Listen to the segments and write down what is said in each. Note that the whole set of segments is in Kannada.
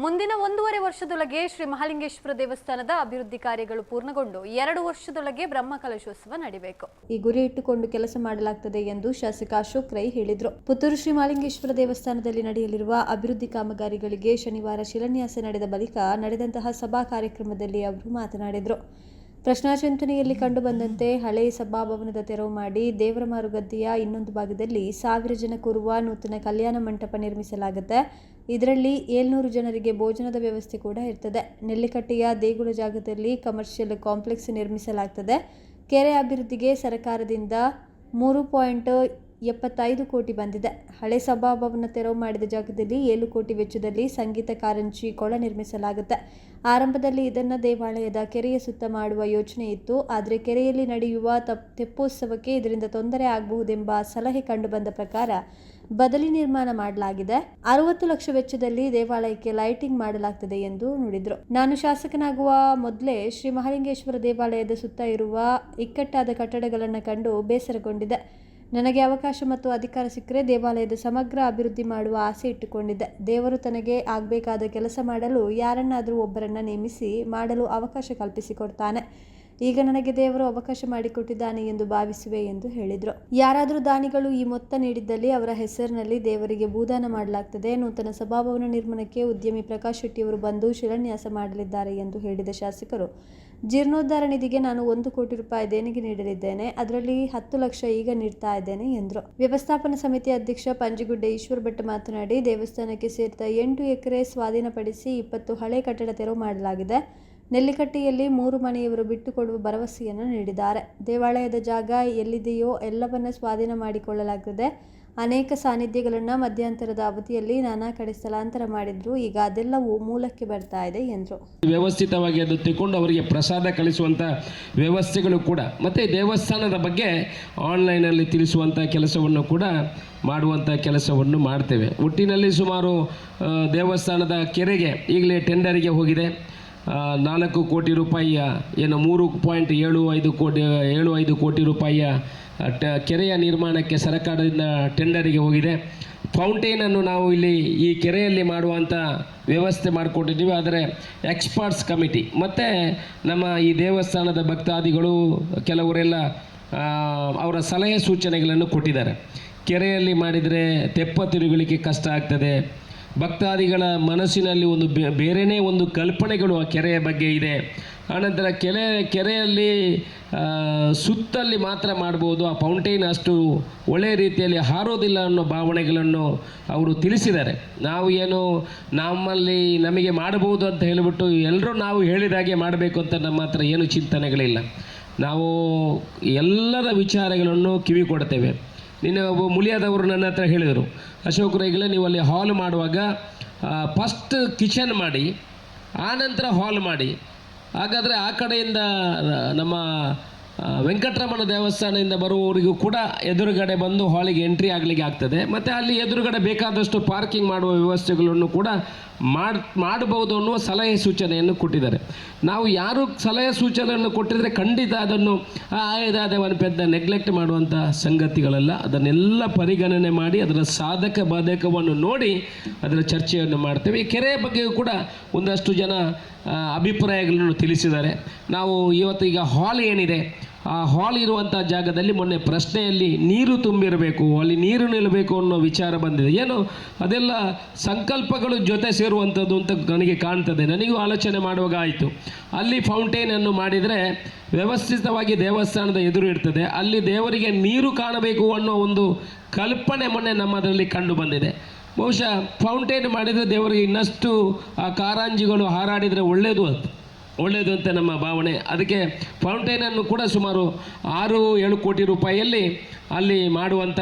ಮುಂದಿನ 1.5 ವರ್ಷದೊಳಗೆ ಶ್ರೀ ಮಹಾಲಿಂಗೇಶ್ವರ ದೇವಸ್ಥಾನದ ಅಭಿವೃದ್ಧಿ ಕಾರ್ಯಗಳು ಪೂರ್ಣಗೊಂಡು 2 ವರ್ಷದೊಳಗೆ ಬ್ರಹ್ಮಕಲಶೋತ್ಸವ ನಡೆಯಬೇಕು. ಈ ಗುರಿ ಇಟ್ಟುಕೊಂಡು ಕೆಲಸ ಮಾಡಲಾಗುತ್ತದೆ ಎಂದು ಶಾಸಕ ಅಶೋಕ್ ರೈ ಹೇಳಿದರು. ಪುತ್ತೂರು ಶ್ರೀ ಮಹಾಲಿಂಗೇಶ್ವರ ದೇವಸ್ಥಾನದಲ್ಲಿ ನಡೆಯಲಿರುವ ಅಭಿವೃದ್ಧಿ ಕಾಮಗಾರಿಗಳಿಗೆ ಶನಿವಾರ ಶಿಲಾನ್ಯಾಸ ನಡೆದ ಬಳಿಕ ನಡೆದಂತಹ ಸಭಾ ಕಾರ್ಯಕ್ರಮದಲ್ಲಿ ಅವರು ಮಾತನಾಡಿದರು. ಪ್ರಶ್ನಾಚಿಂತನೆಯಲ್ಲಿ ಕಂಡುಬಂದಂತೆ ಹಳೆ ಸಭಾಭವನದ ತೆರವು ಮಾಡಿ ದೇವರ ಮಾರುಗದ್ದೆಯ ಇನ್ನೊಂದು ಭಾಗದಲ್ಲಿ 1000 ಜನ ಕೂರುವ ನೂತನ ಕಲ್ಯಾಣ ಮಂಟಪ ನಿರ್ಮಿಸಲಾಗುತ್ತೆ. ಇದರಲ್ಲಿ 700 ಜನರಿಗೆ ಭೋಜನದ ವ್ಯವಸ್ಥೆ ಕೂಡ ಇರ್ತದೆ. ನೆಲ್ಲಿಕಟ್ಟೆಯ ದೇಗುಲ ಜಾಗದಲ್ಲಿ ಕಮರ್ಷಿಯಲ್ ಕಾಂಪ್ಲೆಕ್ಸ್ ನಿರ್ಮಿಸಲಾಗ್ತದೆ. ಕೆರೆ ಅಭಿವೃದ್ಧಿಗೆ ಸರ್ಕಾರದಿಂದ 3.75 ಕೋಟಿ ಬಂದಿದೆ. ಹಳೆ ಸಭಾಭವನ ತೆರವು ಮಾಡಿದ ಜಾಗದಲ್ಲಿ 7 ಕೋಟಿ ವೆಚ್ಚದಲ್ಲಿ ಸಂಗೀತ ಕಾರಂಜಿ ಕೊಳ ನಿರ್ಮಿಸಲಾಗುತ್ತೆ. ಆರಂಭದಲ್ಲಿ ಇದನ್ನು ದೇವಾಲಯದ ಕೆರೆಯ ಸುತ್ತ ಮಾಡುವ ಯೋಚನೆ ಇತ್ತು. ಆದರೆ ಕೆರೆಯಲ್ಲಿ ನಡೆಯುವ ತೆಪ್ಪೋತ್ಸವಕ್ಕೆ ಇದರಿಂದ ತೊಂದರೆ ಆಗಬಹುದೆಂಬ ಸಲಹೆ ಕಂಡುಬಂದ ಪ್ರಕಾರ ಬದಲಿ ನಿರ್ಮಾಣ ಮಾಡಲಾಗಿದೆ. 60 ಲಕ್ಷ ವೆಚ್ಚದಲ್ಲಿ ದೇವಾಲಯಕ್ಕೆ ಲೈಟಿಂಗ್ ಮಾಡಲಾಗ್ತದೆ ಎಂದು ನುಡಿದರು. ನಾನು ಶಾಸಕನಾಗುವ ಮೊದಲೇ ಶ್ರೀ ಮಹಾಲಿಂಗೇಶ್ವರ ದೇವಾಲಯದ ಸುತ್ತ ಇರುವ ಇಕ್ಕಟ್ಟಾದ ಕಟ್ಟಡಗಳನ್ನು ಕಂಡು ಬೇಸರಗೊಂಡಿದ್ದೆ. ನನಗೆ ಅವಕಾಶ ಮತ್ತು ಅಧಿಕಾರ ಸಿಕ್ಕರೆ ದೇವಾಲಯದ ಸಮಗ್ರ ಅಭಿವೃದ್ಧಿ ಮಾಡುವ ಆಸೆ ಇಟ್ಟುಕೊಂಡಿದ್ದೆ. ದೇವರು ತನಗೆ ಆಗಬೇಕಾದ ಕೆಲಸ ಮಾಡಲು ಯಾರನ್ನಾದರೂ ಒಬ್ಬರನ್ನ ನೇಮಿಸಿ ಮಾಡಲು ಅವಕಾಶ ಕಲ್ಪಿಸಿಕೊಡ್ತಾನೆ. ಈಗ ನನಗೆ ದೇವರು ಅವಕಾಶ ಮಾಡಿಕೊಟ್ಟಿದ್ದಾನೆ ಎಂದು ಭಾವಿಸುವೆ ಎಂದು ಹೇಳಿದರು. ಯಾರಾದರೂ ದಾನಿಗಳು ಈ ಮೊತ್ತ ನೀಡಿದ್ದಲ್ಲಿ ಅವರ ಹೆಸರಿನಲ್ಲಿ ದೇವರಿಗೆ ಭೂದಾನ ಮಾಡಲಾಗ್ತದೆ. ನೂತನ ಸಭಾಭವನ ನಿರ್ಮಾಣಕ್ಕೆ ಉದ್ಯಮಿ ಪ್ರಕಾಶ್ ಶೆಟ್ಟಿಯವರು ಬಂದು ಶಿಲಾನ್ಯಾಸ ಮಾಡಲಿದ್ದಾರೆ ಎಂದು ಹೇಳಿದ ಶಾಸಕರು, ಜೀರ್ಣೋದ್ಧಾರ ನಿಧಿಗೆ ನಾನು 1 ಕೋಟಿ ರೂಪಾಯಿ ದೇಣಿಗೆ ನೀಡಲಿದ್ದೇನೆ. ಅದರಲ್ಲಿ 10 ಲಕ್ಷ ಈಗ ನೀಡ್ತಾ ಇದ್ದೇನೆ ಎಂದರು. ವ್ಯವಸ್ಥಾಪನಾ ಸಮಿತಿ ಅಧ್ಯಕ್ಷ ಪಂಜಿಗುಡ್ಡೆ ಈಶ್ವರ ಭಟ್ ಮಾತನಾಡಿ, ದೇವಸ್ಥಾನಕ್ಕೆ ಸೇರಿದ 8 ಎಕರೆ ಸ್ವಾಧೀನಪಡಿಸಿ 20 ಹಳೆ ಕಟ್ಟಡ ತೆರವು ಮಾಡಲಾಗಿದೆ. ನೆಲ್ಲಿಕಟ್ಟೆಯಲ್ಲಿ 3 ಮನೆಯವರು ಬಿಟ್ಟುಕೊಡುವ ಭರವಸೆಯನ್ನು ನೀಡಿದ್ದಾರೆ. ದೇವಾಲಯದ ಜಾಗ ಎಲ್ಲಿದೆಯೋ ಎಲ್ಲವನ್ನ ಸ್ವಾಧೀನ ಮಾಡಿಕೊಳ್ಳಲಾಗುತ್ತದೆ. ಅನೇಕ ಸಾನ್ನಿಧ್ಯಗಳನ್ನು ಮಧ್ಯಂತರದ ಅವಧಿಯಲ್ಲಿ ನಾನಾ ಕಡೆ ಸ್ಥಳಾಂತರ ಮಾಡಿದ್ರು. ಈಗ ಅದೆಲ್ಲವೂ ಮೂಲಕ್ಕೆ ಬರ್ತಾ ಇದೆ ಎಂದರು. ವ್ಯವಸ್ಥಿತವಾಗಿ ಅದು ತಗೊಂಡು ಅವರಿಗೆ ಪ್ರಸಾದ ಕಳಿಸುವಂಥ ವ್ಯವಸ್ಥೆಗಳು ಕೂಡ ಮತ್ತು ದೇವಸ್ಥಾನದ ಬಗ್ಗೆ ಆನ್ಲೈನಲ್ಲಿ ತಿಳಿಸುವಂಥ ಕೆಲಸವನ್ನು ಕೂಡ ಮಾಡುವಂಥ ಕೆಲಸವನ್ನು ಮಾಡ್ತೇವೆ. ಒಟ್ಟಿನಲ್ಲಿ ಸುಮಾರು ದೇವಸ್ಥಾನದ ಕೆರೆಗೆ ಈಗಲೇ ಟೆಂಡರಿಗೆ ಹೋಗಿದೆ. 4 ಕೋಟಿ ರೂಪಾಯಿಯ ಏನು 3.75 ಕೋಟಿ ರೂಪಾಯಿಯ ಕೆರೆಯ ನಿರ್ಮಾಣಕ್ಕೆ ಸರ್ಕಾರದಿಂದ ಟೆಂಡರಿಗೆ ಹೋಗಿದೆ. ಫೌಂಟೇನನ್ನು ನಾವು ಇಲ್ಲಿ ಈ ಕೆರೆಯಲ್ಲಿ ಮಾಡುವಂಥ ವ್ಯವಸ್ಥೆ ಮಾಡಿಕೊಂಡಿದ್ದೀವಿ. ಆದರೆ ಎಕ್ಸ್ಪರ್ಟ್ಸ್ ಕಮಿಟಿ ಮತ್ತು ನಮ್ಮ ಈ ದೇವಸ್ಥಾನದ ಭಕ್ತಾದಿಗಳು ಕೆಲವರೆಲ್ಲ ಅವರ ಸಲಹೆ ಸೂಚನೆಗಳನ್ನು ಕೊಟ್ಟಿದ್ದಾರೆ. ಕೆರೆಯಲ್ಲಿ ಮಾಡಿದರೆ ತೆಪ್ಪ ತಿರುಗಲಿಕ್ಕೆ ಕಷ್ಟ ಆಗ್ತದೆ. ಭಕ್ತಾದಿಗಳ ಮನಸ್ಸಿನಲ್ಲಿ ಒಂದು ಬೇರೆಯೇ ಒಂದು ಕಲ್ಪನೆಗಳು ಆ ಕೆರೆಯ ಬಗ್ಗೆ ಇದೆ. ಆನಂತರ ಕೆರೆಯಲ್ಲಿ ಸುತ್ತಲ್ಲಿ ಮಾತ್ರ ಮಾಡ್ಬೋದು, ಆ ಫೌಂಟೇನ್ ಅಷ್ಟು ಒಳ್ಳೆಯ ರೀತಿಯಲ್ಲಿ ಹಾರೋದಿಲ್ಲ ಅನ್ನೋ ಭಾವನೆಗಳನ್ನು ಅವರು ತಿಳಿಸಿದ್ದಾರೆ. ನಾವು ಏನು ನಮಗೆ ಮಾಡಬಹುದು ಅಂತ ಹೇಳಿಬಿಟ್ಟು ಎಲ್ಲರೂ ನಾವು ಹೇಳಿದಾಗೆ ಮಾಡಬೇಕು ಅಂತ ನಮ್ಮ ಹತ್ರ ಏನು ಚಿಂತನೆಗಳಿಲ್ಲ. ನಾವು ಎಲ್ಲರ ವಿಚಾರಗಳನ್ನು ಕಿವಿ ಕೊಡ್ತೇವೆ. ನಿನ್ನೆ ಒಬ್ಬ ಮುಳಿಯಾದವರು ನನ್ನ ಹತ್ರ ಹೇಳಿದರು, ಅಶೋಕ್ ರೈಗಳೇ ನೀವು ಅಲ್ಲಿ ಹಾಲ್ ಮಾಡುವಾಗ ಫಸ್ಟ್ ಕಿಚನ್ ಮಾಡಿ ಆನಂತರ ಹಾಲ್ ಮಾಡಿ. ಹಾಗಾದರೆ ಆ ಕಡೆಯಿಂದ ನಮ್ಮ ವೆಂಕಟರಮಣ ದೇವಸ್ಥಾನದಿಂದ ಬರುವವರಿಗೂ ಕೂಡ ಎದುರುಗಡೆ ಬಂದು ಹಾಲಿಗೆ ಎಂಟ್ರಿ ಆಗಲಿಕ್ಕೆ ಆಗ್ತದೆ. ಮತ್ತು ಅಲ್ಲಿ ಎದುರುಗಡೆ ಬೇಕಾದಷ್ಟು ಪಾರ್ಕಿಂಗ್ ಮಾಡುವ ವ್ಯವಸ್ಥೆಗಳನ್ನು ಕೂಡ ಮಾಡಬಹುದು ಅನ್ನುವ ಸಲಹೆ ಸೂಚನೆಯನ್ನು ಕೊಟ್ಟಿದ್ದಾರೆ. ನಾವು ಯಾರು ಸಲಹೆ ಸೂಚನೆಯನ್ನು ಕೊಟ್ಟಿದ್ರೆ ಖಂಡಿತ ಅದನ್ನು ಒಂದು ಪೆದ್ದ ನೆಗ್ಲೆಕ್ಟ್ ಮಾಡುವಂಥ ಸಂಗತಿಗಳಲ್ಲ. ಅದನ್ನೆಲ್ಲ ಪರಿಗಣನೆ ಮಾಡಿ ಅದರ ಸಾಧಕ ಬಾಧಕವನ್ನು ನೋಡಿ ಅದರ ಚರ್ಚೆಯನ್ನು ಮಾಡ್ತೇವೆ. ಈ ಕೆರೆಯ ಬಗ್ಗೆಯೂ ಕೂಡ ಒಂದಷ್ಟು ಜನ ಅಭಿಪ್ರಾಯಗಳನ್ನು ತಿಳಿಸಿದ್ದಾರೆ. ನಾವು ಇವತ್ತೀಗ ಹಾಲ್ ಏನಿದೆ, ಆ ಹಾಲ್ ಇರುವಂಥ ಜಾಗದಲ್ಲಿ ಮೊನ್ನೆ ಪ್ರಶ್ನೆಯಲ್ಲಿ ನೀರು ತುಂಬಿರಬೇಕು, ಅಲ್ಲಿ ನೀರು ನಿಲ್ಲಬೇಕು ಅನ್ನೋ ವಿಚಾರ ಬಂದಿದೆ. ಏನು ಅದೆಲ್ಲ ಸಂಕಲ್ಪಗಳು ಜೊತೆ ಸೇರುವಂಥದ್ದು ಅಂತ ನನಗೆ ಕಾಣ್ತದೆ. ನನಗೂ ಆಲೋಚನೆ ಮಾಡುವಾಗ ಆಯಿತು, ಅಲ್ಲಿ ಫೌಂಟೇನನ್ನು ಮಾಡಿದರೆ ವ್ಯವಸ್ಥಿತವಾಗಿ ದೇವಸ್ಥಾನದ ಎದುರು ಇರ್ತದೆ, ಅಲ್ಲಿ ದೇವರಿಗೆ ನೀರು ಕಾಣಬೇಕು ಅನ್ನೋ ಒಂದು ಕಲ್ಪನೆ ಮೊನ್ನೆ ನಮ್ಮದರಲ್ಲಿ ಕಂಡು ಬಂದಿದೆ. ಬಹುಶಃ ಫೌಂಟೇನ್ ಮಾಡಿದರೆ ದೇವರಿಗೆ ಇನ್ನಷ್ಟು ಆ ಕಾರಂಜಿಗಳು ಹಾರಾಡಿದರೆ ಒಳ್ಳೆಯದು ಅಂತ ನಮ್ಮ ಭಾವನೆ. ಅದಕ್ಕೆ ಫೌಂಟೇನನ್ನು ಕೂಡ ಸುಮಾರು 6-7 ಕೋಟಿ ರೂಪಾಯಿಯಲ್ಲಿ ಅಲ್ಲಿ ಮಾಡುವಂಥ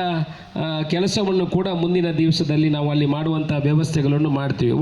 ಕೆಲಸವನ್ನು ಕೂಡ ಮುಂದಿನ ದಿವಸದಲ್ಲಿ ನಾವು ಅಲ್ಲಿ ಮಾಡುವಂಥ ವ್ಯವಸ್ಥೆಗಳನ್ನು ಮಾಡ್ತೀವಿ.